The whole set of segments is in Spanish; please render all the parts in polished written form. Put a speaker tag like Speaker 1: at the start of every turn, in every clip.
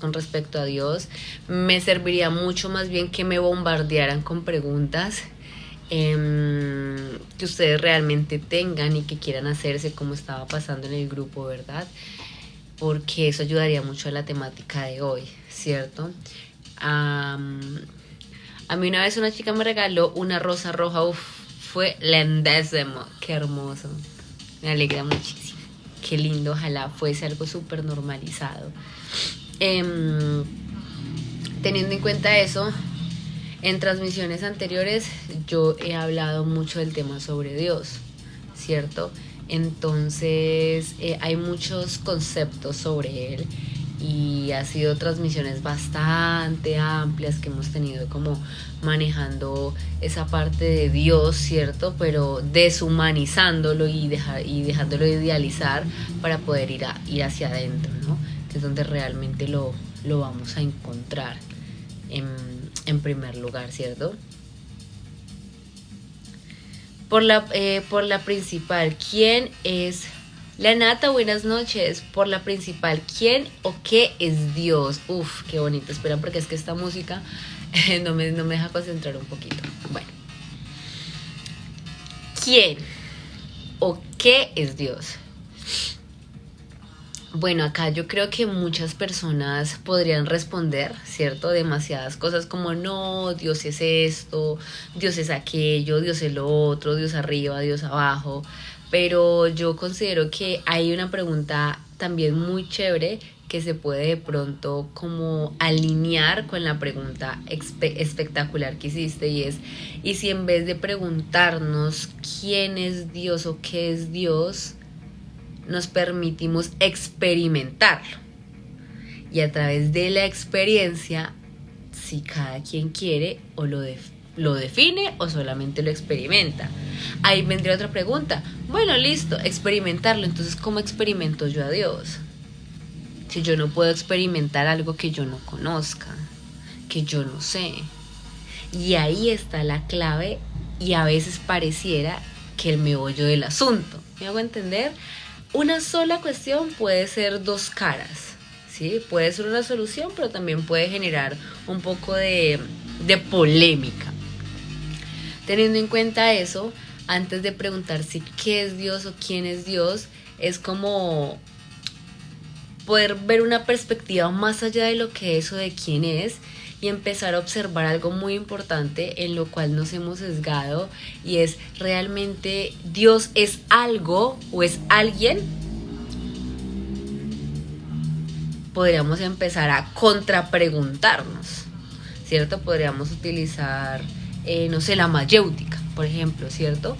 Speaker 1: con respecto a Dios. Me serviría mucho más bien que me bombardearan con preguntas que ustedes realmente tengan y que quieran hacerse, como estaba pasando en el grupo, ¿verdad? Porque eso ayudaría mucho a la temática de hoy, ¿cierto? A mí una vez una chica me regaló una rosa roja, fue lindísimo, qué hermoso, me alegra muchísimo, qué lindo, ojalá fuese algo súper normalizado. Teniendo en cuenta eso, en transmisiones anteriores yo he hablado mucho del tema sobre Dios, ¿cierto? Entonces hay muchos conceptos sobre él y ha sido transmisiones bastante amplias que hemos tenido como manejando esa parte de Dios, ¿cierto? Pero deshumanizándolo y dejándolo idealizar para poder ir hacia adentro, ¿no? Que es donde realmente lo vamos a encontrar en primer lugar, ¿cierto? Por la principal, ¿quién es? La Nata, buenas noches. Por la principal, ¿quién o qué es Dios? Uf, qué bonito. Espera, porque es que esta música no me deja concentrar un poquito. Bueno, ¿quién o qué es Dios? Bueno, acá yo creo que muchas personas podrían responder, ¿cierto? Demasiadas cosas como no, Dios es esto, Dios es aquello, Dios es lo otro, Dios arriba, Dios abajo. Pero yo considero que hay una pregunta también muy chévere que se puede de pronto como alinear con la pregunta espectacular que hiciste, y es, ¿y si en vez de preguntarnos quién es Dios o qué es Dios, nos permitimos experimentarlo? Y a través de la experiencia, si cada quien quiere o lo define o solamente lo experimenta. Ahí vendría otra pregunta. Bueno, listo, experimentarlo. Entonces, ¿cómo experimento yo a Dios? Si yo no puedo experimentar algo que yo no conozca, que yo no sé. Y ahí está la clave, y a veces pareciera que el meollo del asunto. ¿Me hago entender? Una sola cuestión puede ser dos caras, ¿sí? Puede ser una solución, pero también puede generar un poco de polémica. Teniendo en cuenta eso, antes de preguntar si qué es Dios o quién es Dios, es como poder ver una perspectiva más allá de lo que es o de quién es, y empezar a observar algo muy importante en lo cual nos hemos sesgado, y es, ¿realmente Dios es algo o es alguien? Podríamos empezar a contrapreguntarnos, ¿cierto? Podríamos utilizar, no sé, la mayéutica, por ejemplo, ¿cierto?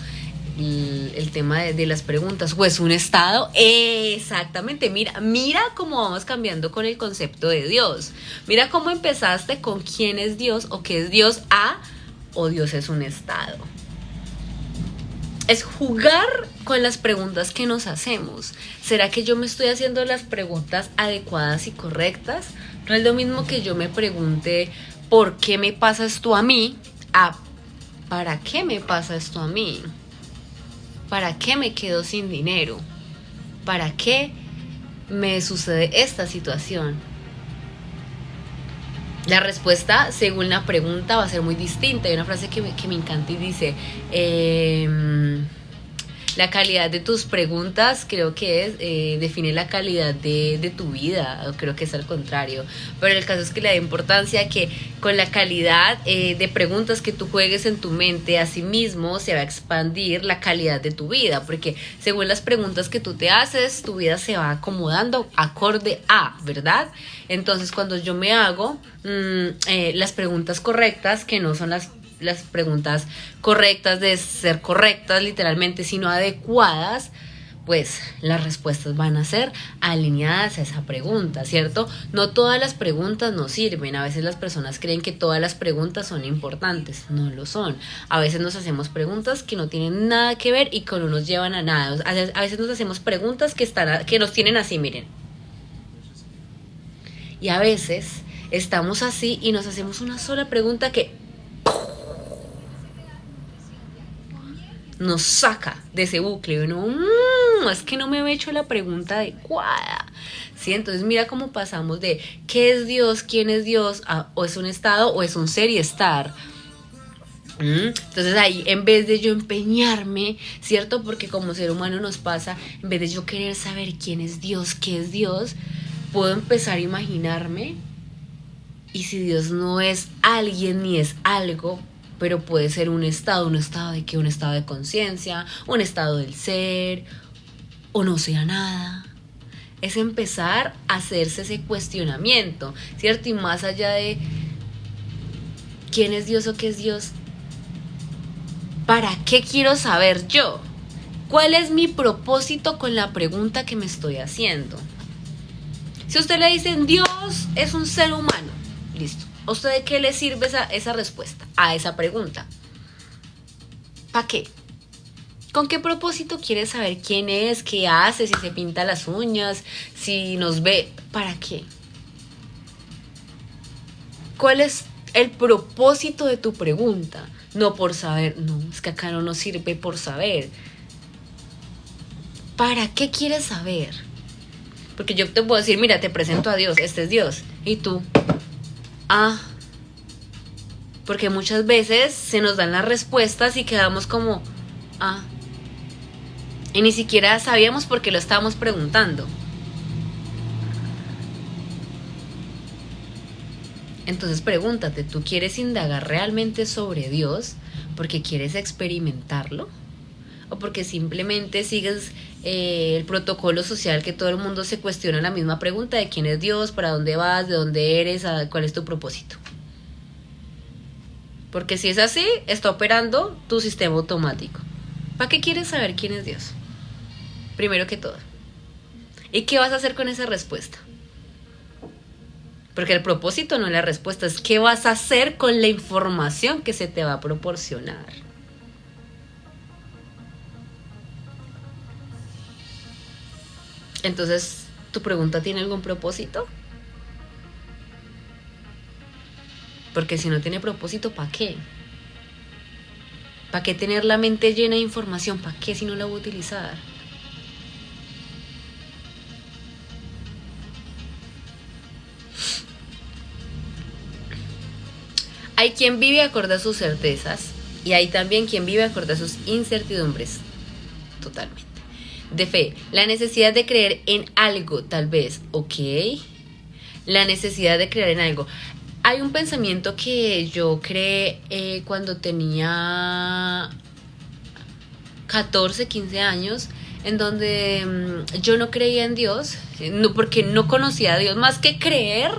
Speaker 1: El tema de las preguntas, ¿o es un estado? Exactamente, mira cómo vamos cambiando con el concepto de Dios. Mira cómo empezaste con quién es Dios o qué es Dios o Dios es un estado. Es jugar con las preguntas que nos hacemos. ¿Será que yo me estoy haciendo las preguntas adecuadas y correctas? No es lo mismo que yo me pregunte ¿por qué me pasa esto a mí? ¿Para qué me pasa esto a mí? ¿Para qué me quedo sin dinero? ¿Para qué me sucede esta situación? La respuesta, según la pregunta, va a ser muy distinta. Hay una frase que me encanta y dice, la calidad de tus preguntas, creo que define la calidad de tu vida, o creo que es al contrario. Pero el caso es que le da importancia que con la calidad de preguntas que tú juegues en tu mente, asimismo se va a expandir la calidad de tu vida, porque según las preguntas que tú te haces, tu vida se va acomodando acorde a, ¿verdad? Entonces, cuando yo me hago las preguntas correctas, que no son las preguntas correctas de ser correctas literalmente, sino adecuadas, pues las respuestas van a ser alineadas a esa pregunta, ¿cierto? No todas las preguntas nos sirven. A veces las personas creen que todas las preguntas son importantes. No lo son. A veces nos hacemos preguntas que no tienen nada que ver y que no nos llevan a nada. A veces nos hacemos preguntas que nos tienen así, miren. Y a veces estamos así y nos hacemos una sola pregunta que nos saca de ese bucle. Y uno, es que no me he hecho la pregunta adecuada. ¿Sí? Entonces mira cómo pasamos de ¿qué es Dios? ¿Quién es Dios? O es un estado o es un ser y estar. Entonces ahí, en vez de yo empeñarme, ¿cierto? Porque como ser humano nos pasa, en vez de yo querer saber quién es Dios, qué es Dios, puedo empezar a imaginarme, y si Dios no es alguien ni es algo, pero puede ser un estado de qué, un estado de conciencia, un estado del ser, o no sea nada. Es empezar a hacerse ese cuestionamiento, ¿cierto? Y más allá de quién es Dios o qué es Dios, ¿para qué quiero saber yo? ¿Cuál es mi propósito con la pregunta que me estoy haciendo? Si a usted le dicen Dios es un ser humano, listo. ¿A usted de qué le sirve esa respuesta a esa pregunta? ¿Para qué? ¿Con qué propósito quiere saber quién es, qué hace, si se pinta las uñas, si nos ve? ¿Para qué? ¿Cuál es el propósito de tu pregunta? No por saber, no, es que acá no nos sirve por saber. ¿Para qué quieres saber? Porque yo te puedo decir, mira, te presento a Dios, este es Dios. Y tú, porque muchas veces se nos dan las respuestas y quedamos como, y ni siquiera sabíamos por qué lo estábamos preguntando. Entonces pregúntate, ¿tú quieres indagar realmente sobre Dios porque quieres experimentarlo? ¿O porque simplemente sigues el protocolo social que todo el mundo se cuestiona la misma pregunta de quién es Dios, para dónde vas, de dónde eres, cuál es tu propósito? Porque si es así, está operando tu sistema automático. ¿Para qué quieres saber quién es Dios? Primero que todo. ¿Y qué vas a hacer con esa respuesta? Porque el propósito no es la respuesta, es qué vas a hacer con la información que se te va a proporcionar. Entonces, ¿tu pregunta tiene algún propósito? Porque si no tiene propósito, ¿para qué? ¿Para qué tener la mente llena de información? ¿Para qué si no la voy a utilizar? Hay quien vive acorde a sus certezas y hay también quien vive acorde a sus incertidumbres. Totalmente. De fe, la necesidad de creer en algo, tal vez, ok. La necesidad de creer en algo. Hay un pensamiento que yo creé cuando tenía 14, 15 años, en donde yo no creía en Dios, no, porque no conocía a Dios, más que creer,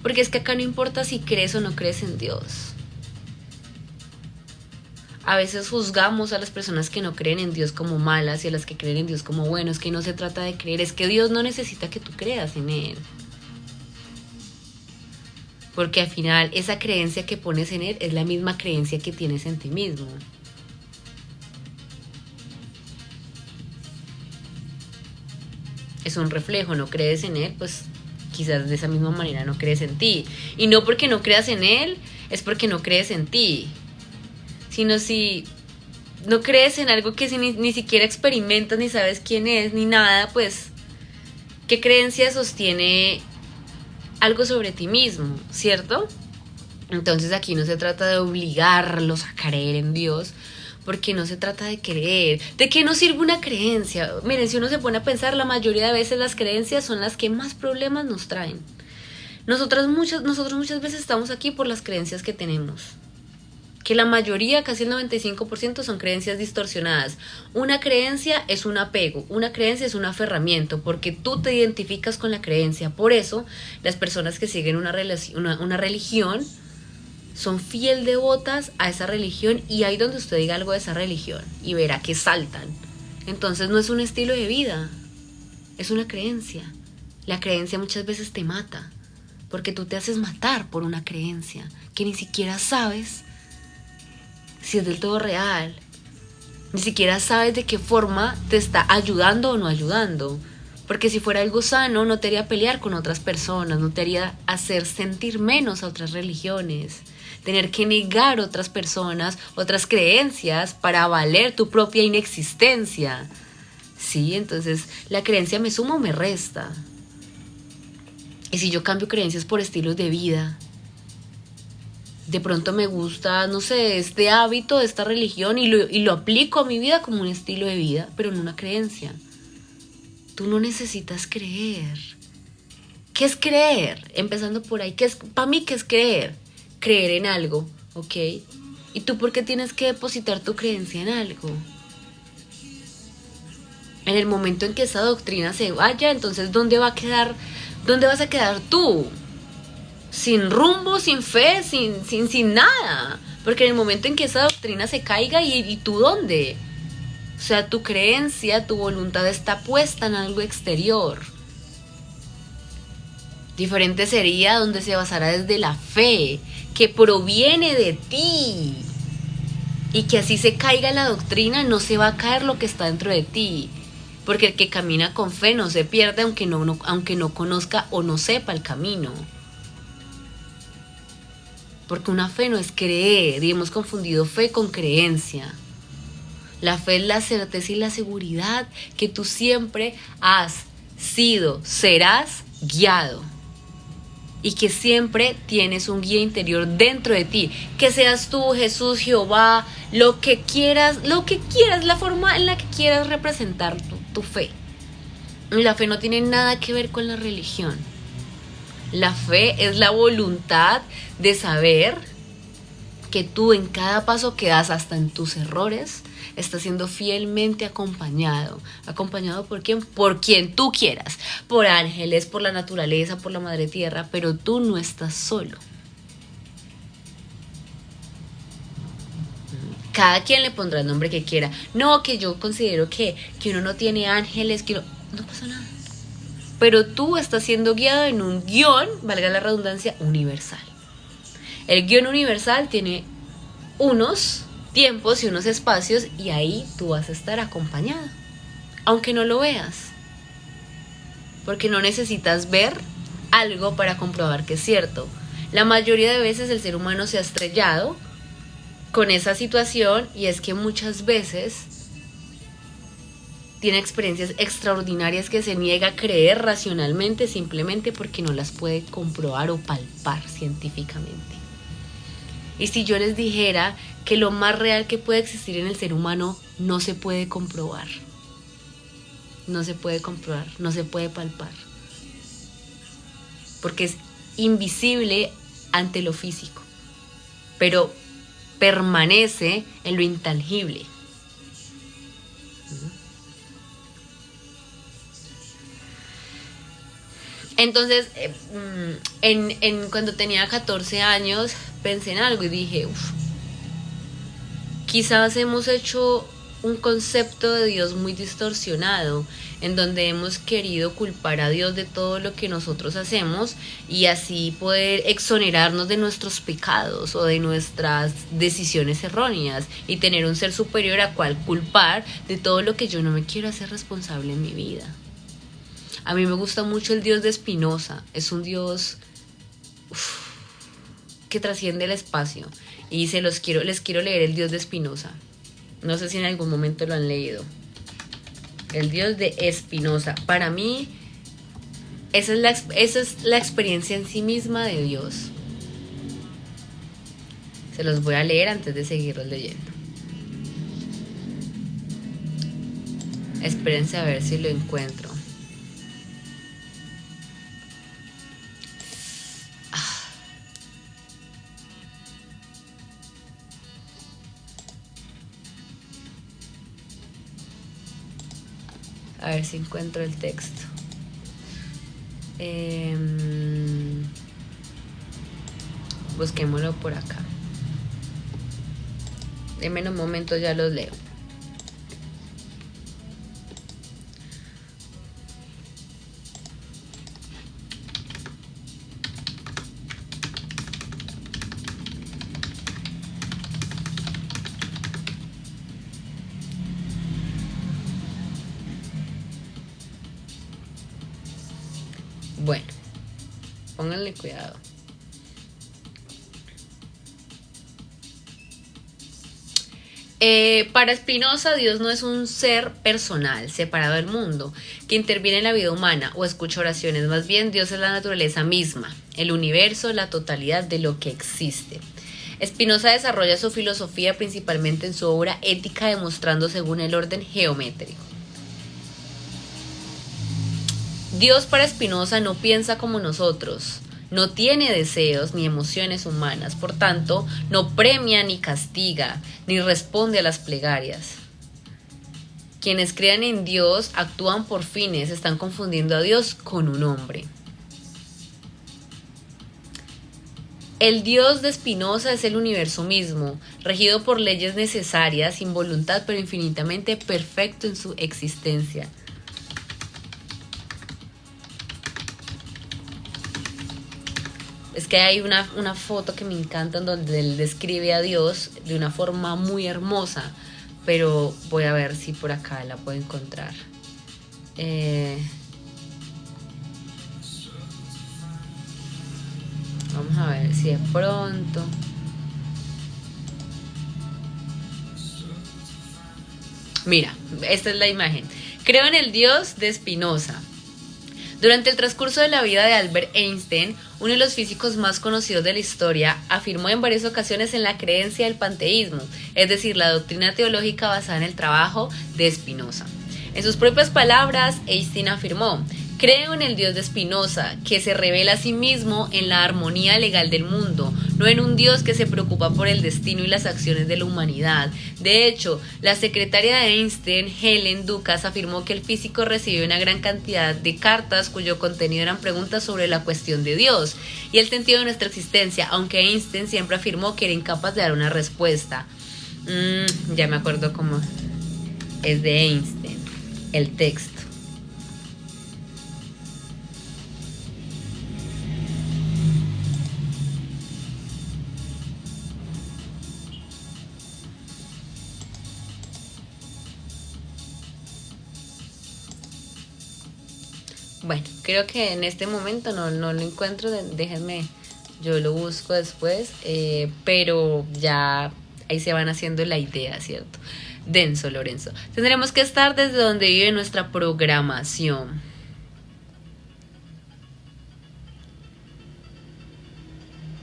Speaker 1: porque es que acá no importa si crees o no crees en Dios. A veces juzgamos a las personas que no creen en Dios como malas y a las que creen en Dios como buenos. Es que no se trata de creer, es que Dios no necesita que tú creas en Él. Porque al final esa creencia que pones en Él es la misma creencia que tienes en ti mismo. Es un reflejo, no crees en Él, pues quizás de esa misma manera no crees en ti. Y no porque no creas en Él, es porque no crees en ti. Sino si no crees en algo que ni siquiera experimentas, ni sabes quién es, ni nada, pues, ¿qué creencia sostiene algo sobre ti mismo, cierto? Entonces aquí no se trata de obligarlos a creer en Dios, porque no se trata de creer. ¿De qué nos sirve una creencia? Miren, si uno se pone a pensar, la mayoría de veces las creencias son las que más problemas nos traen. Nosotros muchas veces estamos aquí por las creencias que tenemos. Que la mayoría, casi el 95%, son creencias distorsionadas. Una creencia es un apego, una creencia es un aferramiento, porque tú te identificas con la creencia. Por eso, las personas que siguen una religión son fiel devotas a esa religión, y ahí donde usted diga algo de esa religión y verá que saltan. Entonces no es un estilo de vida, es una creencia. La creencia muchas veces te mata, porque tú te haces matar por una creencia que ni siquiera sabes si es del todo real. Ni siquiera sabes de qué forma te está ayudando o no ayudando. Porque si fuera algo sano, no te haría pelear con otras personas, no te haría hacer sentir menos a otras religiones, tener que negar otras personas, otras creencias para valer tu propia inexistencia. ¿sí? Entonces, ¿la creencia me suma o me resta? Y si yo cambio creencias por estilos de vida, de pronto me gusta, no sé, este hábito, esta religión y lo aplico a mi vida como un estilo de vida, pero no una creencia. Tú no necesitas creer. ¿Qué es creer? Empezando por ahí. Para mí, ¿qué es creer? Creer en algo, ¿ok? ¿Y tú por qué tienes que depositar tu creencia en algo? En el momento en que esa doctrina se vaya, entonces ¿dónde vas a quedar tú? Sin rumbo, sin fe, sin nada. Porque en el momento en que esa doctrina se caiga, ¿y tú dónde? O sea, tu creencia, tu voluntad está puesta en algo exterior. Diferente sería donde se basara desde la fe, que proviene de ti. Y que así se caiga la doctrina, no se va a caer lo que está dentro de ti. Porque el que camina con fe no se pierde aunque no conozca o no sepa el camino. Porque una fe no es creer, y hemos confundido fe con creencia. La fe es la certeza y la seguridad que tú siempre has sido, serás guiado. Y que siempre tienes un guía interior dentro de ti. Que seas tú, Jesús, Jehová, lo que quieras, la forma en la que quieras representar tu fe. La fe no tiene nada que ver con la religión. La fe es la voluntad de saber que tú en cada paso que das, hasta en tus errores, estás siendo fielmente acompañado. ¿Acompañado por quién? Por quien tú quieras. Por ángeles, por la naturaleza, por la madre tierra, pero tú no estás solo. Cada quien le pondrá el nombre que quiera. No, que yo considero que uno no tiene ángeles, no pasa nada. Pero tú estás siendo guiado en un guión, valga la redundancia, universal. El guión universal tiene unos tiempos y unos espacios, y ahí tú vas a estar acompañado, aunque no lo veas, porque no necesitas ver algo para comprobar que es cierto. La mayoría de veces el ser humano se ha estrellado con esa situación, y es que muchas veces tiene experiencias extraordinarias que se niega a creer racionalmente, simplemente porque no las puede comprobar o palpar científicamente. Y si yo les dijera que lo más real que puede existir en el ser humano no se puede comprobar, no se puede comprobar, no se puede palpar, porque es invisible ante lo físico, pero permanece en lo intangible. Entonces, cuando tenía 14 años, pensé en algo y dije, quizás hemos hecho un concepto de Dios muy distorsionado, en donde hemos querido culpar a Dios de todo lo que nosotros hacemos y así poder exonerarnos de nuestros pecados o de nuestras decisiones erróneas, y tener un ser superior a cual culpar de todo lo que yo no me quiero hacer responsable en mi vida. A mí me gusta mucho el Dios de Spinoza. Es un Dios que trasciende el espacio. Y les quiero leer el Dios de Spinoza. No sé si en algún momento lo han leído. El Dios de Spinoza. Para mí, esa es la experiencia en sí misma de Dios. Se los voy a leer antes de seguirlos leyendo. Espérense a ver si lo encuentro. A ver si encuentro el texto. Busquémoslo por acá. Denme un momento, ya los leo. Bueno, pónganle cuidado. Para Spinoza, Dios no es un ser personal, separado del mundo, que interviene en la vida humana o escucha oraciones. Más bien, Dios es la naturaleza misma, el universo, la totalidad de lo que existe. Spinoza desarrolla su filosofía principalmente en su obra Ética, demostrando según el orden geométrico. Dios para Spinoza no piensa como nosotros, no tiene deseos ni emociones humanas, por tanto, no premia ni castiga, ni responde a las plegarias. Quienes crean en Dios actúan por fines, están confundiendo a Dios con un hombre. El Dios de Spinoza es el universo mismo, regido por leyes necesarias, sin voluntad, pero infinitamente perfecto en su existencia. Es que hay una foto que me encanta en donde él describe a Dios de una forma muy hermosa, pero voy a ver si por acá la puedo encontrar. Vamos a ver si de pronto. Mira, esta es la imagen. Creo en el Dios de Spinoza. Durante el transcurso de la vida de Albert Einstein, uno de los físicos más conocidos de la historia, afirmó en varias ocasiones en la creencia del panteísmo, es decir, la doctrina teológica basada en el trabajo de Spinoza. En sus propias palabras, Einstein afirmó: creo en el Dios de Spinoza, que se revela a sí mismo en la armonía legal del mundo, no en un Dios que se preocupa por el destino y las acciones de la humanidad. De hecho, la secretaria de Einstein, Helen Dukas, afirmó que el físico recibió una gran cantidad de cartas cuyo contenido eran preguntas sobre la cuestión de Dios y el sentido de nuestra existencia, aunque Einstein siempre afirmó que era incapaz de dar una respuesta. Ya me acuerdo cómo es de Einstein, el texto. Bueno, creo que en este momento no lo encuentro, déjenme, yo lo busco después, pero ya ahí se van haciendo la idea, ¿cierto? Denso, Lorenzo. Tendremos que estar desde donde vive nuestra programación.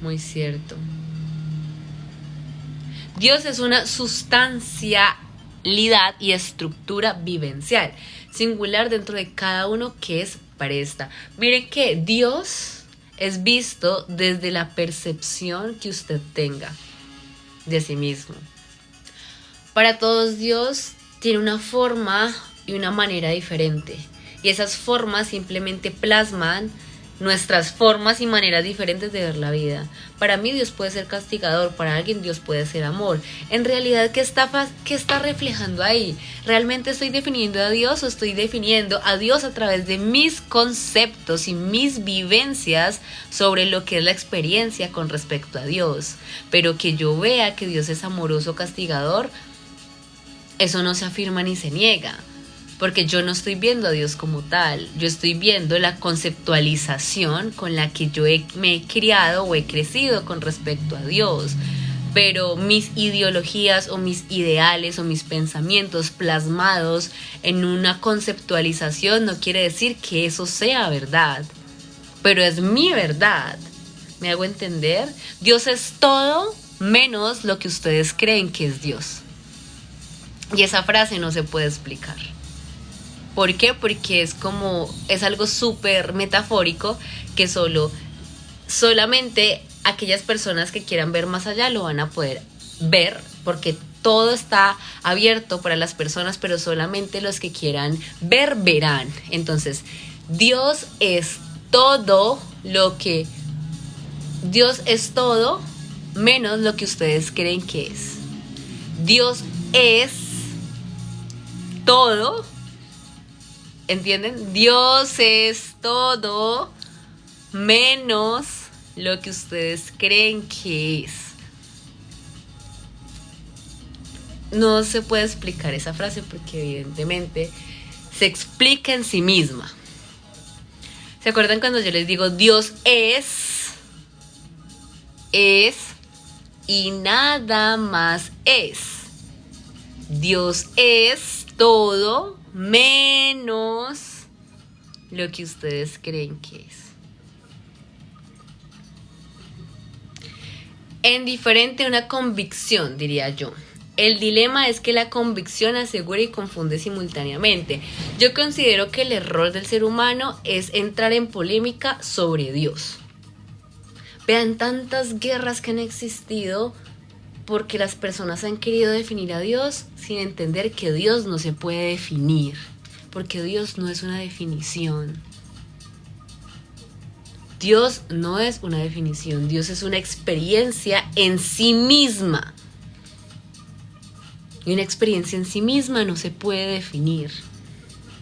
Speaker 1: Muy cierto. Dios es una sustancialidad y estructura vivencial, singular dentro de cada uno que es presta. Miren que Dios es visto desde la percepción que usted tenga de sí mismo. Para todos Dios tiene una forma y una manera diferente, y esas formas simplemente plasman nuestras formas y maneras diferentes de ver la vida. Para mí Dios puede ser castigador, para alguien Dios puede ser amor. En realidad, ¿qué está reflejando ahí? ¿Realmente estoy definiendo a Dios o estoy definiendo a Dios a través de mis conceptos y mis vivencias sobre lo que es la experiencia con respecto a Dios? Pero que yo vea que Dios es amoroso, castigador, eso no se afirma ni se niega. Porque yo no estoy viendo a Dios como tal, yo estoy viendo la conceptualización con la que yo me he criado o he crecido con respecto a Dios. Pero mis ideologías o mis ideales o mis pensamientos plasmados en una conceptualización no quiere decir que eso sea verdad, pero es mi verdad. ¿Me hago entender? Dios es todo menos lo que ustedes creen que es Dios. Y esa frase no se puede explicar. ¿Por qué? Porque es algo súper metafórico que solamente aquellas personas que quieran ver más allá lo van a poder ver, porque todo está abierto para las personas, pero solamente los que quieran ver, verán. Entonces, Dios es todo menos lo que ustedes creen que es. Dios es todo. ¿Entienden? Dios es todo menos lo que ustedes creen que es. No se puede explicar esa frase porque evidentemente se explica en sí misma. ¿Se acuerdan cuando yo les digo Dios es y nada más es? Dios es todo menos lo que ustedes creen que es. En diferente a una convicción, diría yo. El dilema es que la convicción asegura y confunde simultáneamente. Yo considero que el error del ser humano es entrar en polémica sobre Dios. Vean tantas guerras que han existido porque las personas han querido definir a Dios sin entender que Dios no se puede definir, porque Dios no es una definición. Dios no es una definición, Dios es una experiencia en sí misma. Y una experiencia en sí misma no se puede definir,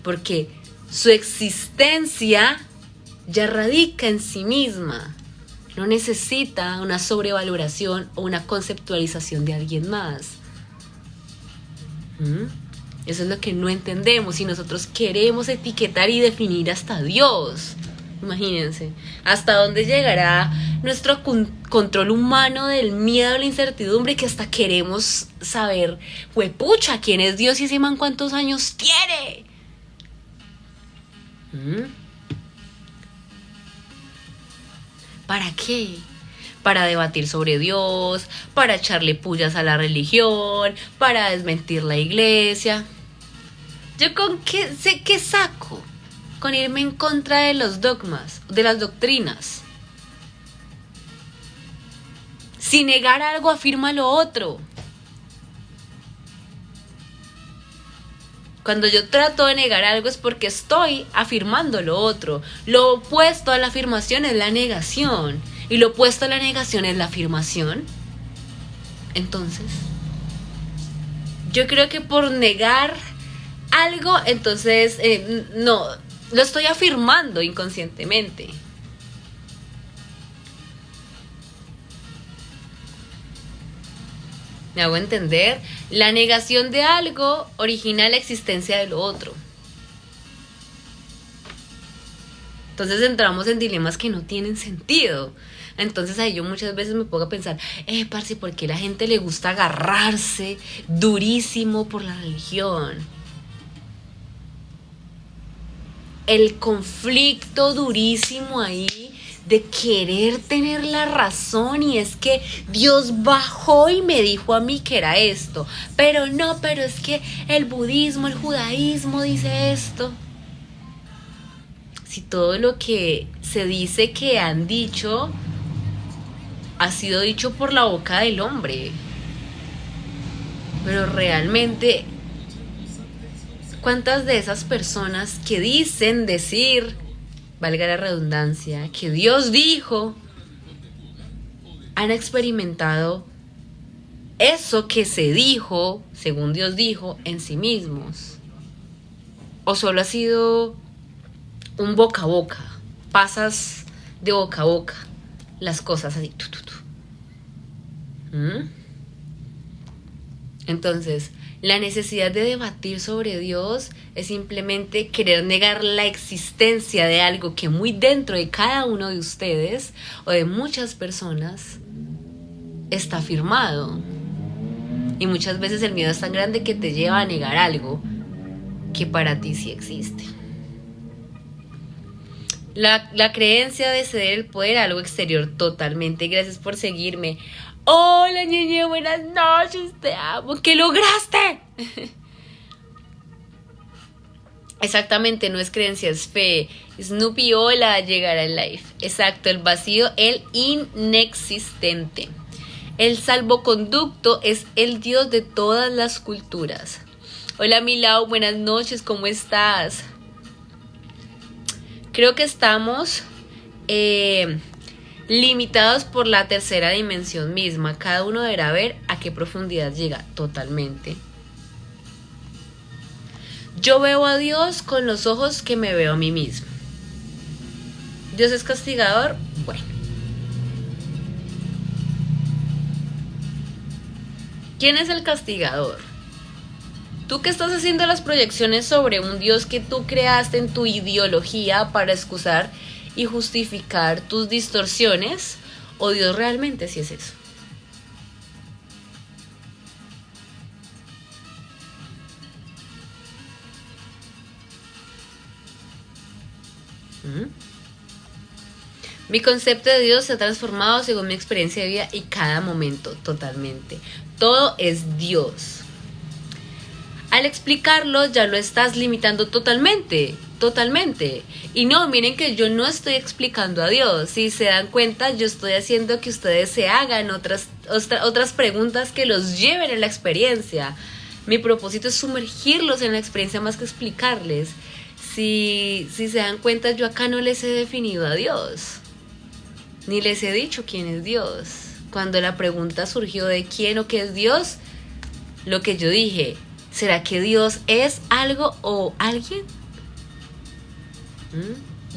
Speaker 1: porque su existencia ya radica en sí misma. No necesita una sobrevaloración o una conceptualización de alguien más. Eso es lo que no entendemos y nosotros queremos etiquetar y definir hasta Dios. Imagínense, hasta dónde llegará nuestro control humano del miedo a la incertidumbre que hasta queremos saber, huepucha, ¿quién es Dios y ese man cuántos años tiene? ¿Para qué? Para debatir sobre Dios, para echarle pullas a la religión, para desmentir la iglesia. ¿Yo con qué saco? Con irme en contra de los dogmas, de las doctrinas. Si negar algo afirma lo otro. Cuando yo trato de negar algo es porque estoy afirmando lo otro. Lo opuesto a la afirmación es la negación. Y lo opuesto a la negación es la afirmación. Entonces, yo creo que por negar algo, entonces, no, lo estoy afirmando inconscientemente. ¿Me hago entender? La negación de algo origina la existencia de lo otro. Entonces entramos en dilemas que no tienen sentido. Entonces ahí yo muchas veces me pongo a pensar, parce, ¿por qué a la gente le gusta agarrarse durísimo por la religión? El conflicto durísimo ahí de querer tener la razón, y es que Dios bajó y me dijo a mí que era esto, pero es que el budismo, el judaísmo dice esto. Si todo lo que se dice que han dicho ha sido dicho por la boca del hombre, pero realmente, ¿cuántas de esas personas que dicen decir, valga la redundancia, que Dios dijo, han experimentado eso que se dijo, según Dios dijo, en sí mismos? ¿O solo ha sido un boca a boca? Pasas de boca a boca las cosas así. Entonces, la necesidad de debatir sobre Dios es simplemente querer negar la existencia de algo que muy dentro de cada uno de ustedes o de muchas personas está afirmado. Y muchas veces el miedo es tan grande que te lleva a negar algo que para ti sí existe. La creencia de ceder el poder a algo exterior totalmente. Gracias por seguirme. Hola, ñeñe, buenas noches, te amo. ¿Qué lograste? Exactamente, no es creencia, es fe. Snoopy, hola, llegar al live. Exacto, el vacío, el inexistente. El salvoconducto es el Dios de todas las culturas. Hola, Milau, buenas noches, ¿cómo estás? Creo que estamos limitados por la tercera dimensión misma. Cada uno deberá ver a qué profundidad llega totalmente. Yo veo a Dios con los ojos que me veo a mí mismo. ¿Dios es castigador? Bueno. ¿Quién es el castigador? ¿Tú que estás haciendo las proyecciones sobre un Dios que tú creaste en tu ideología para excusar y justificar tus distorsiones? ¿O Dios realmente sí es eso? ¿Mm? Mi concepto de Dios se ha transformado según mi experiencia de vida y cada momento, totalmente. Todo es Dios. Al explicarlo ya lo estás limitando totalmente, totalmente. Y no, miren que yo no estoy explicando a Dios. Si se dan cuenta, yo estoy haciendo que ustedes se hagan otras preguntas que los lleven a la experiencia. Mi propósito es sumergirlos en la experiencia más que explicarles. Si se dan cuenta, yo acá no les he definido a Dios. Ni les he dicho quién es Dios. Cuando la pregunta surgió de quién o qué es Dios, lo que yo dije, ¿será que Dios es algo o alguien?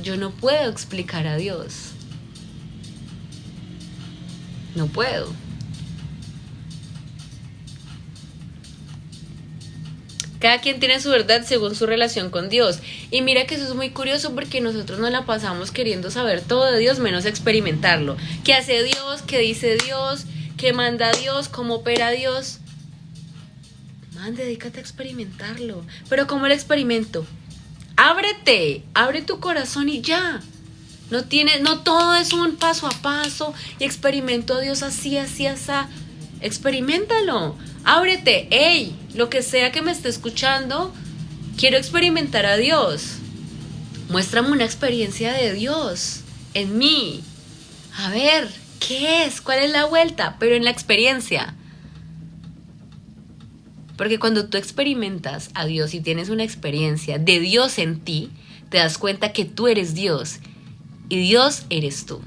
Speaker 1: Yo no puedo explicar a Dios. No puedo. Cada quien tiene su verdad según su relación con Dios. Y mira que eso es muy curioso porque nosotros nos la pasamos queriendo saber todo de Dios menos experimentarlo. ¿Qué hace Dios? ¿Qué dice Dios? ¿Qué manda Dios? ¿Cómo opera Dios? Man, dedícate a experimentarlo. Pero ¿cómo lo experimento? Ábrete, abre tu corazón y ya. No todo es un paso a paso y experimento a Dios así. Experiméntalo. Ábrete, hey, lo que sea que me esté escuchando, quiero experimentar a Dios. Muéstrame una experiencia de Dios en mí. A ver, ¿qué es? ¿Cuál es la vuelta? Pero en la experiencia. Porque cuando tú experimentas a Dios y tienes una experiencia de Dios en ti, te das cuenta que tú eres Dios y Dios eres tú.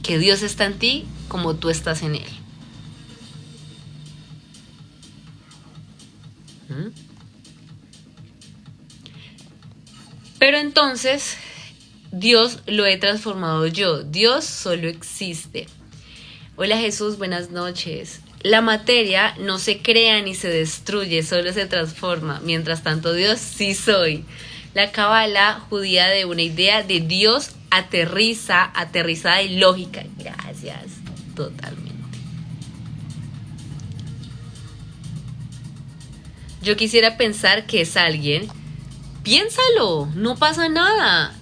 Speaker 1: Que Dios está en ti como tú estás en Él. Pero entonces, Dios lo he transformado yo. Dios solo existe. Hola Jesús, buenas noches. La materia no se crea ni se destruye, solo se transforma. Mientras tanto, Dios sí soy. La cábala judía de una idea de Dios aterrizada y lógica. Gracias, totalmente. Yo quisiera pensar que es alguien. Piénsalo, no pasa nada.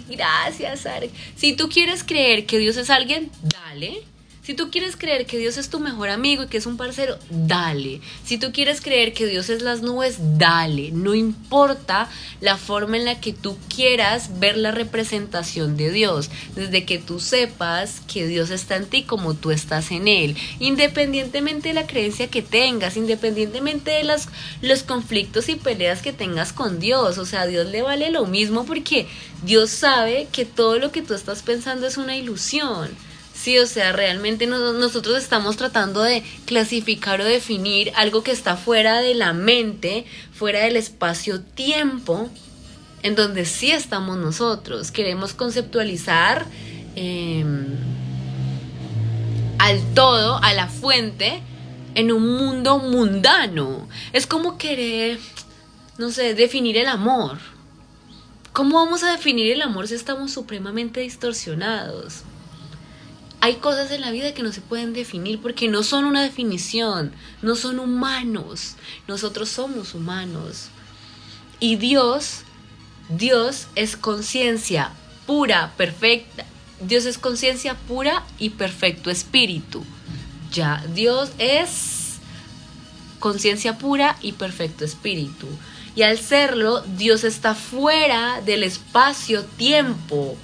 Speaker 1: Gracias, Arek. Si tú quieres creer que Dios es alguien, dale. Si tú quieres creer que Dios es tu mejor amigo y que es un parcero, dale. Si tú quieres creer que Dios es las nubes, dale. No importa la forma en la que tú quieras ver la representación de Dios, desde que tú sepas que Dios está en ti como tú estás en Él, independientemente de la creencia que tengas, independientemente de los conflictos y peleas que tengas con Dios. O sea, a Dios le vale lo mismo porque Dios sabe que todo lo que tú estás pensando es una ilusión. Sí, o sea, realmente nosotros estamos tratando de clasificar o definir algo que está fuera de la mente, fuera del espacio-tiempo, en donde sí estamos nosotros. Queremos conceptualizar al todo, a la fuente, en un mundo mundano. Es como querer, no sé, definir el amor. ¿Cómo vamos a definir el amor si estamos supremamente distorsionados? Hay cosas en la vida que no se pueden definir porque no son una definición, no son humanos. Nosotros somos humanos. Y Dios es conciencia pura, perfecta. Dios es conciencia pura y perfecto espíritu. Ya, Dios es conciencia pura y perfecto espíritu. Y al serlo, Dios está fuera del espacio-tiempo.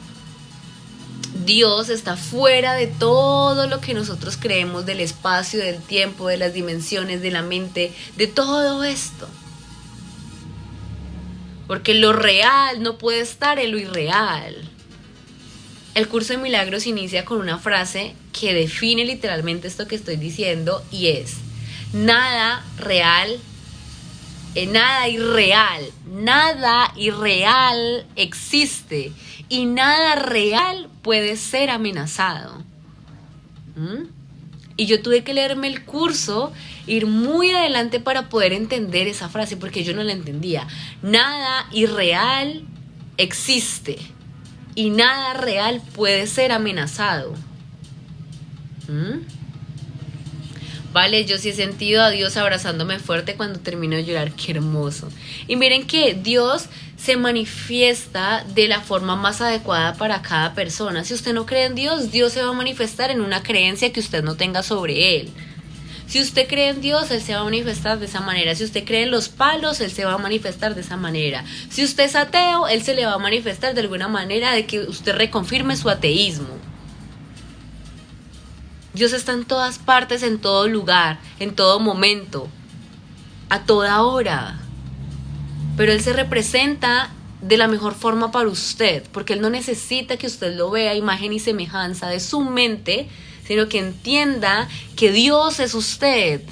Speaker 1: Dios está fuera de todo lo que nosotros creemos, del espacio, del tiempo, de las dimensiones, de la mente, de todo esto. Porque lo real no puede estar en lo irreal. El curso de milagros inicia con una frase que define literalmente esto que estoy diciendo y es: nada irreal existe y nada real puede ser amenazado. Y yo tuve que leerme el curso, ir muy adelante para poder entender esa frase porque yo no la entendía. Nada irreal existe y nada real puede ser amenazado. Vale, yo sí he sentido a Dios abrazándome fuerte cuando termino de llorar, qué hermoso. Y miren que Dios se manifiesta de la forma más adecuada para cada persona. Si usted no cree en Dios, Dios se va a manifestar en una creencia que usted no tenga sobre Él. Si usted cree en Dios, Él se va a manifestar de esa manera. Si usted cree en los palos, Él se va a manifestar de esa manera. Si usted es ateo, Él se le va a manifestar de alguna manera de que usted reconfirme su ateísmo. Dios está en todas partes, en todo lugar, en todo momento, a toda hora. Pero Él se representa de la mejor forma para usted, porque Él no necesita que usted lo vea a imagen y semejanza de su mente, sino que entienda que Dios es usted.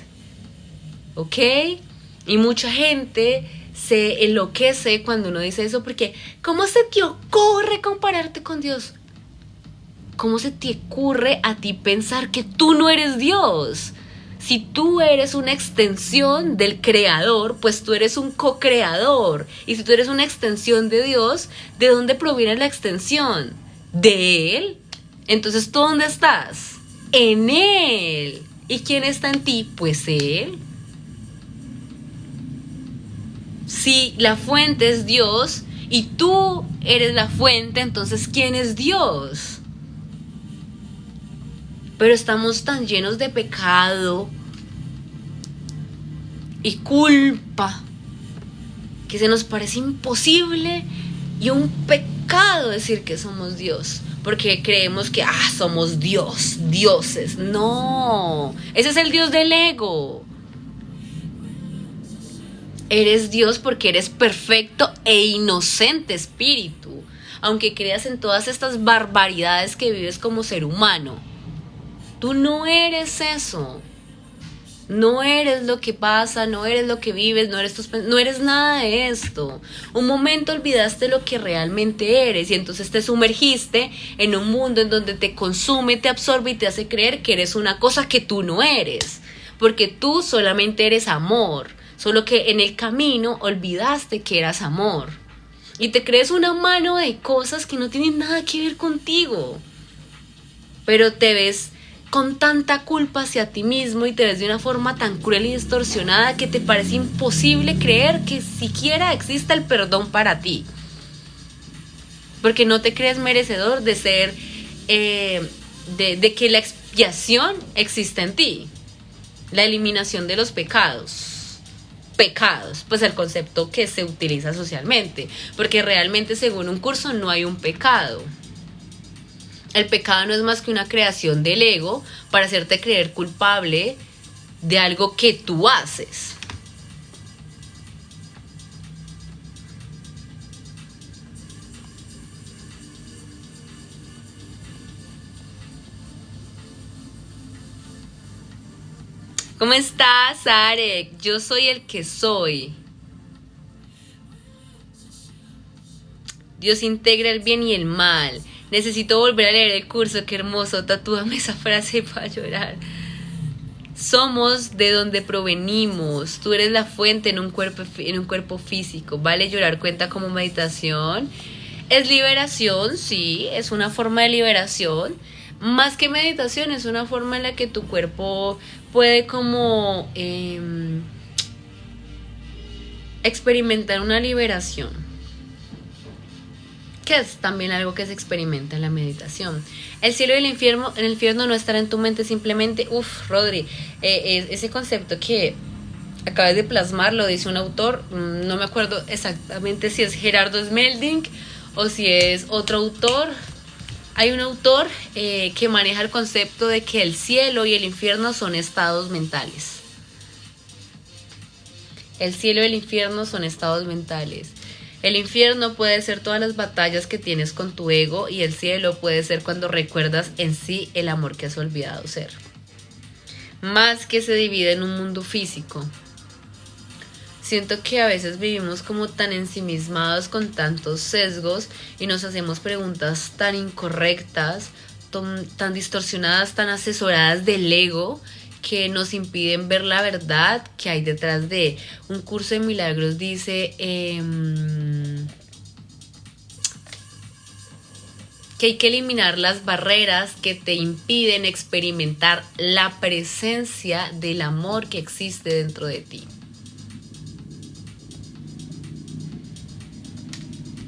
Speaker 1: ¿Ok? Y mucha gente se enloquece cuando uno dice eso, porque ¿cómo se te ocurre compararte con Dios? ¿Cómo se te ocurre a ti pensar que tú no eres Dios? Si tú eres una extensión del creador, pues tú eres un co-creador. Y si tú eres una extensión de Dios, ¿de dónde proviene la extensión? ¿De Él? Entonces, ¿tú dónde estás? En Él. ¿Y quién está en ti? Pues Él. Si la fuente es Dios y tú eres la fuente, entonces ¿quién es Dios? Pero estamos tan llenos de pecado y culpa que se nos parece imposible y un pecado decir que somos Dios, porque creemos que somos dioses. No, ese es el Dios del ego. Eres Dios porque eres perfecto e inocente espíritu, aunque creas en todas estas barbaridades que vives como ser humano. Tú no eres eso. No eres lo que pasa, no eres lo que vives, no eres nada de esto. Un momento olvidaste lo que realmente eres y entonces te sumergiste en un mundo en donde te consume, te absorbe y te hace creer que eres una cosa que tú no eres. Porque tú solamente eres amor, solo que en el camino olvidaste que eras amor. Y te crees una mano de cosas que no tienen nada que ver contigo. Pero te ves con tanta culpa hacia ti mismo y te ves de una forma tan cruel y distorsionada que te parece imposible creer que siquiera exista el perdón para ti. Porque no te crees merecedor de ser, de que la expiación exista en ti. La eliminación de los pecados, pues el concepto que se utiliza socialmente. Porque realmente según un curso no hay un pecado. El pecado no es más que una creación del ego para hacerte creer culpable de algo que tú haces. ¿Cómo estás, Arek? Yo soy el que soy. Dios integra el bien y el mal. Necesito volver a leer el curso, qué hermoso, tatúame esa frase para llorar. Somos de donde provenimos, tú eres la fuente en un cuerpo físico, ¿vale? Llorar cuenta como meditación. Es liberación, sí, es una forma de liberación. Más que meditación, es una forma en la que tu cuerpo puede como experimentar una liberación, que es también algo que se experimenta en la meditación. El cielo y el infierno no estará en tu mente simplemente. Rodri, ese concepto que acabas de plasmar lo dice un autor, no me acuerdo exactamente si es Gerardo Smelding o si es otro autor. Hay un autor que maneja el concepto de que el cielo y el infierno son estados mentales. El cielo y el infierno son estados mentales. El infierno puede ser todas las batallas que tienes con tu ego y el cielo puede ser cuando recuerdas en sí el amor que has olvidado ser. Más que se divide en un mundo físico. Siento que a veces vivimos como tan ensimismados con tantos sesgos y nos hacemos preguntas tan incorrectas, tan distorsionadas, tan asesoradas del ego, que nos impiden ver la verdad que hay detrás de. Un curso de milagros dice que que hay que eliminar las barreras que te impiden experimentar la presencia del amor que existe dentro de ti.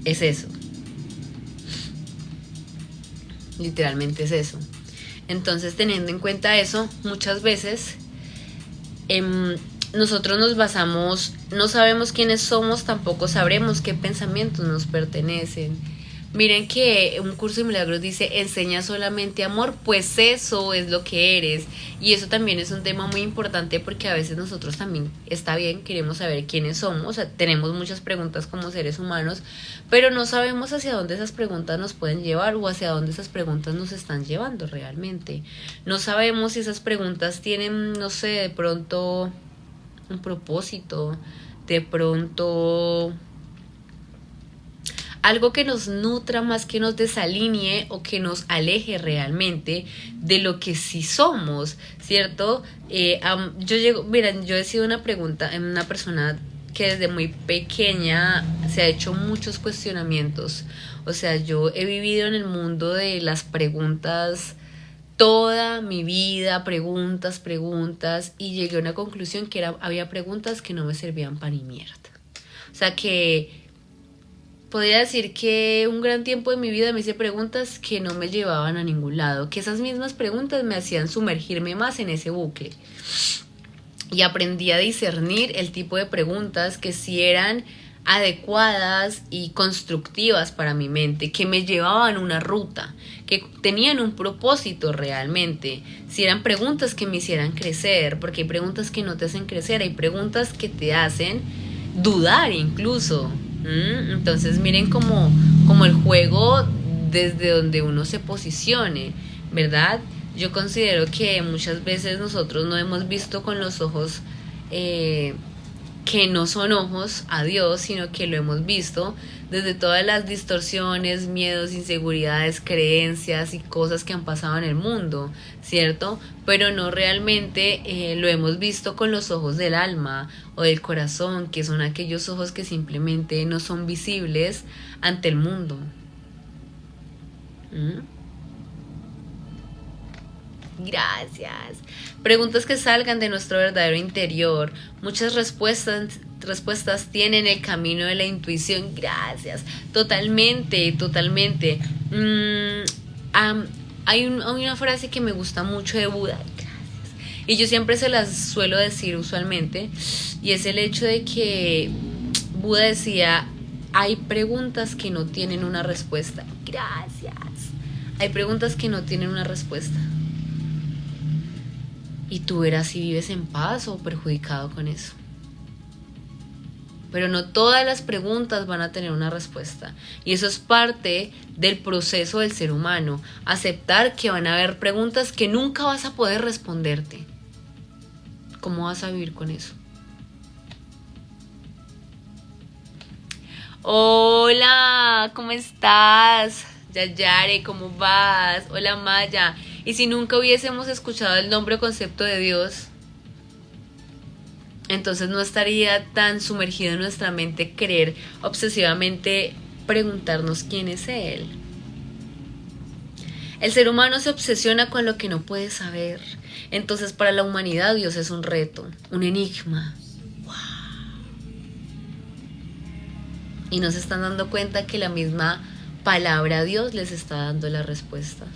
Speaker 1: Es eso. Literalmente es eso. Entonces, teniendo en cuenta eso, muchas veces nosotros nos basamos, no sabemos quiénes somos, tampoco sabremos qué pensamientos nos pertenecen. Miren que un curso de milagros dice, enseña solamente amor, pues eso es lo que eres. Y eso también es un tema muy importante porque a veces nosotros también, está bien, queremos saber quiénes somos, o sea, tenemos muchas preguntas como seres humanos, pero no sabemos hacia dónde esas preguntas nos pueden llevar o hacia dónde esas preguntas nos están llevando realmente. No sabemos si esas preguntas tienen, no sé, de pronto un propósito, de pronto algo que nos nutra más que nos desalinee o que nos aleje realmente de lo que sí somos, ¿cierto? Yo he sido una persona que desde muy pequeña se ha hecho muchos cuestionamientos. O sea, yo he vivido en el mundo de las preguntas toda mi vida, preguntas, y llegué a una conclusión que había preguntas que no me servían para ni mierda. O sea que podría decir que un gran tiempo de mi vida me hice preguntas que no me llevaban a ningún lado, que esas mismas preguntas me hacían sumergirme más en ese bucle. Y aprendí a discernir el tipo de preguntas que sí eran adecuadas y constructivas para mi mente, que me llevaban una ruta, que tenían un propósito realmente, si eran preguntas que me hicieran crecer, porque hay preguntas que no te hacen crecer, hay preguntas que te hacen dudar incluso. Entonces miren como el juego desde donde uno se posicione, ¿verdad? Yo considero que muchas veces nosotros no hemos visto con los ojos que no son ojos a Dios, sino que lo hemos visto desde todas las distorsiones, miedos, inseguridades, creencias y cosas que han pasado en el mundo, ¿cierto? Pero no realmente lo hemos visto con los ojos del alma o del corazón, que son aquellos ojos que simplemente no son visibles ante el mundo. Gracias. Preguntas que salgan de nuestro verdadero interior. Muchas respuestas tienen el camino de la intuición. Gracias. Totalmente. Hay una frase que me gusta mucho de Buda. Gracias. Y yo siempre se las suelo decir usualmente. Y es el hecho de que Buda decía, hay preguntas que no tienen una respuesta. Gracias. Hay preguntas que no tienen una respuesta. Y tú verás si vives en paz o perjudicado con eso. Pero no todas las preguntas van a tener una respuesta. Y eso es parte del proceso del ser humano. Aceptar que van a haber preguntas que nunca vas a poder responderte. ¿Cómo vas a vivir con eso? Hola, ¿cómo estás? Yayare, ¿cómo vas? Hola, Maya. Y si nunca hubiésemos escuchado el nombre o concepto de Dios, entonces no estaría tan sumergido en nuestra mente creer obsesivamente preguntarnos quién es Él. El ser humano se obsesiona con lo que no puede saber. Entonces para la humanidad Dios es un reto, un enigma. ¡Wow! Y no se están dando cuenta que la misma palabra Dios les está dando la respuesta.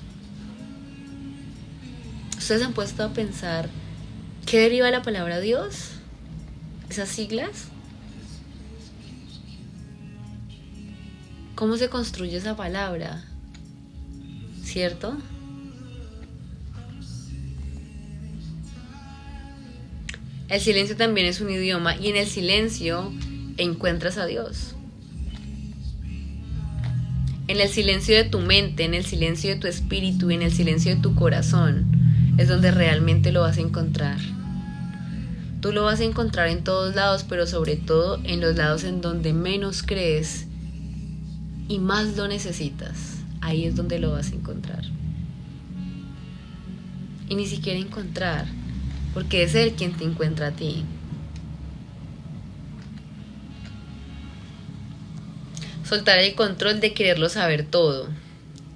Speaker 1: ¿Ustedes han puesto a pensar qué deriva la palabra Dios? ¿Esas siglas? ¿Cómo se construye esa palabra? ¿Cierto? El silencio también es un idioma y en el silencio encuentras a Dios. En el silencio de tu mente, en el silencio de tu espíritu, en el silencio de tu corazón es donde realmente lo vas a encontrar. Tú lo vas a encontrar en todos lados, pero sobre todo en los lados en donde menos crees y más lo necesitas. Ahí es donde lo vas a encontrar. Y ni siquiera encontrar, porque es Él quien te encuentra a ti. Soltar el control de quererlo saber todo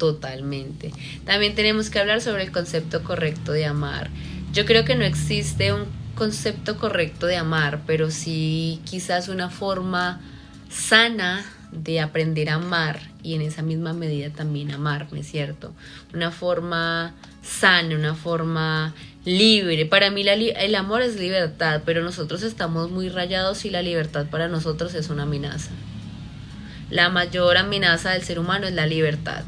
Speaker 1: totalmente. También tenemos que hablar sobre el concepto correcto de amar. Yo creo que no existe un concepto correcto de amar, pero sí quizás una forma sana de aprender a amar y en esa misma medida también amarme, ¿cierto? Una forma sana, una forma libre. Para mí el amor es libertad, pero nosotros estamos muy rayados y la libertad para nosotros es una amenaza. La mayor amenaza del ser humano es la libertad.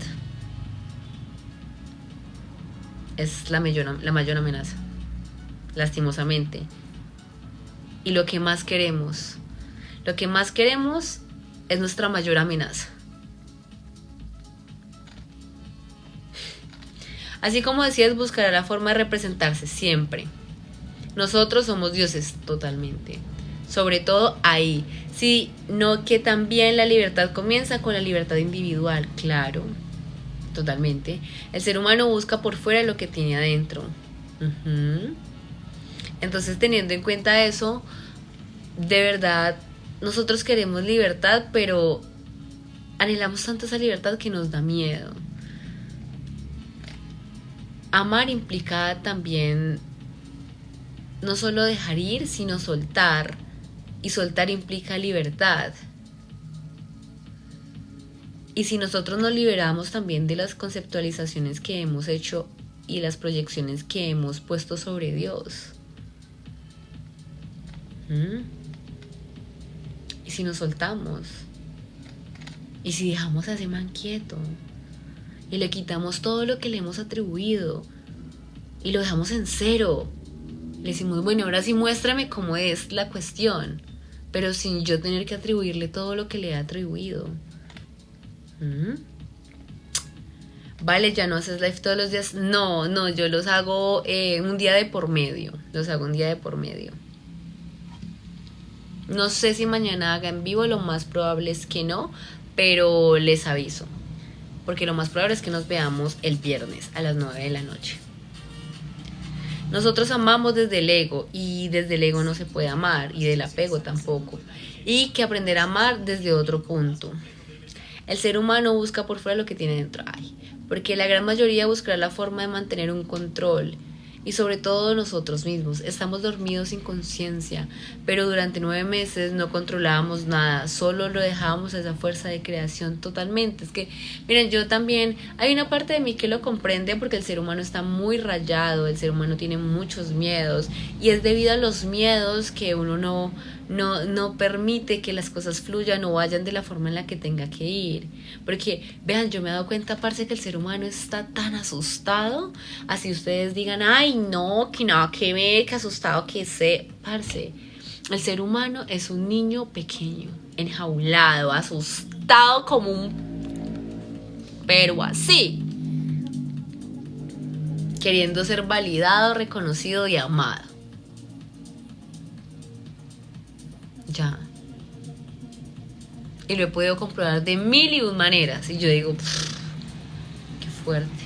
Speaker 1: Es la mayor amenaza, lastimosamente. Y lo que más queremos es nuestra mayor amenaza. Así como decías, buscará la forma de representarse siempre. Nosotros somos dioses totalmente. Sobre todo ahí. Sino que también la libertad comienza con la libertad individual, claro. Totalmente. El ser humano busca por fuera lo que tiene adentro. Entonces, teniendo en cuenta eso, de verdad, nosotros queremos libertad, pero anhelamos tanto esa libertad que nos da miedo. Amar implica también no solo dejar ir, sino soltar. Y soltar implica libertad. Y si nosotros nos liberamos también de las conceptualizaciones que hemos hecho y las proyecciones que hemos puesto sobre Dios. Y si nos soltamos. Y si dejamos a ese man quieto. Y le quitamos todo lo que le hemos atribuido. Y lo dejamos en cero. Le decimos, bueno, ahora sí muéstrame cómo es la cuestión. Pero sin yo tener que atribuirle todo lo que le he atribuido. Vale, ya no haces live todos los días. No, yo los hago un día de por medio. No sé si mañana haga en vivo, lo más probable es que no, pero les aviso. Porque lo más probable es que nos veamos el viernes a las 9 de la noche. Nosotros amamos desde el ego y desde el ego no se puede amar y del apego tampoco. Y que aprender a amar desde otro punto. El ser humano busca por fuera lo que tiene dentro. Porque la gran mayoría buscará la forma de mantener un control. Y sobre todo nosotros mismos. Estamos dormidos sin conciencia. Pero durante 9 meses no controlábamos nada. Solo lo dejábamos a esa fuerza de creación totalmente. Es que, miren, yo también... Hay una parte de mí que lo comprende porque el ser humano está muy rayado. El ser humano tiene muchos miedos. Y es debido a los miedos que uno no permite que las cosas fluyan o vayan de la forma en la que tenga que ir. Porque, vean, yo me he dado cuenta, parce, que el ser humano está tan asustado. Así ustedes digan, ay, no, que nada que ver, que asustado que sé. Parce, el ser humano es un niño pequeño, enjaulado, asustado como un... pero así. Queriendo ser validado, reconocido y amado. Ya. Y lo he podido comprobar de 1001 maneras. Y yo digo, qué fuerte.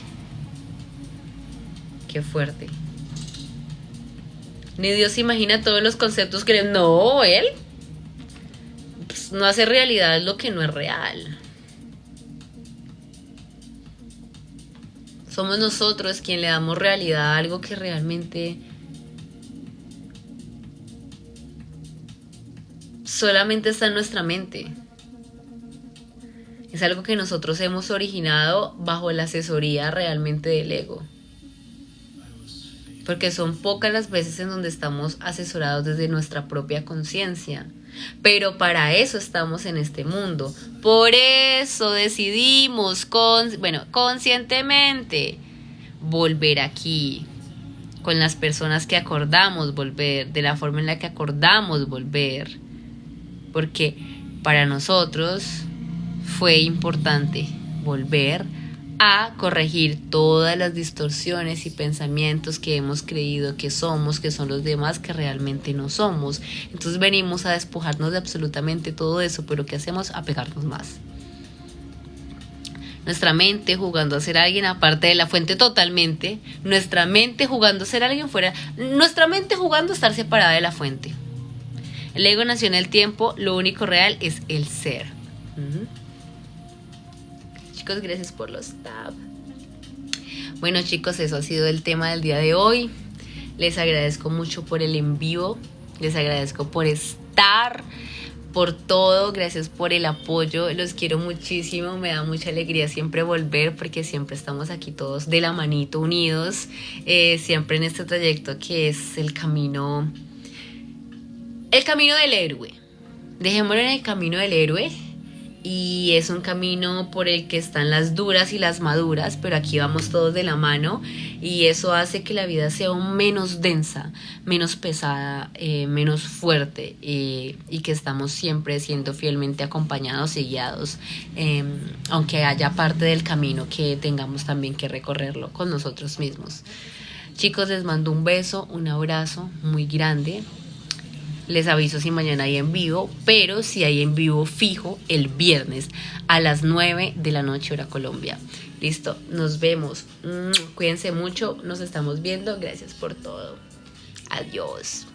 Speaker 1: Qué fuerte. Ni Dios se imagina todos los conceptos que... No, él pues, no hace realidad lo que no es real. Somos nosotros quien le damos realidad a algo que realmente... solamente está en nuestra mente. Es algo que nosotros hemos originado bajo la asesoría realmente del ego. Porque son pocas las veces en donde estamos asesorados desde nuestra propia conciencia. Pero para eso estamos en este mundo. Por eso decidimos, conscientemente, volver aquí. Con las personas que acordamos volver, de la forma en la que acordamos volver. Porque para nosotros fue importante volver a corregir todas las distorsiones y pensamientos que hemos creído que somos, que son los demás, que realmente no somos. Entonces venimos a despojarnos de absolutamente todo eso, pero ¿qué hacemos? Apegarnos más. Nuestra mente jugando a ser alguien aparte de la fuente totalmente. Nuestra mente jugando a ser alguien fuera. Nuestra mente jugando a estar separada de la fuente. El ego nació en el tiempo, lo único real es el ser. chicos, gracias por los tab. Bueno chicos, eso ha sido el tema del día de hoy. Les agradezco mucho por el en vivo, les agradezco por estar, por todo, gracias por el apoyo, los quiero muchísimo, me da mucha alegría siempre volver porque siempre estamos aquí todos de la manito unidos, siempre en este trayecto que es el camino del héroe. Dejémoslo en el camino del héroe. Y es un camino por el que están las duras y las maduras, pero aquí vamos todos de la mano y eso hace que la vida sea aún menos densa, menos pesada, menos fuerte y que estamos siempre siendo fielmente acompañados y guiados, aunque haya parte del camino que tengamos también que recorrerlo con nosotros mismos. Chicos, les mando un beso, un abrazo muy grande. Les aviso si mañana hay en vivo, pero si hay en vivo fijo el viernes a las 9 de la noche hora Colombia. Listo, nos vemos. Cuídense mucho, nos estamos viendo. Gracias por todo. Adiós.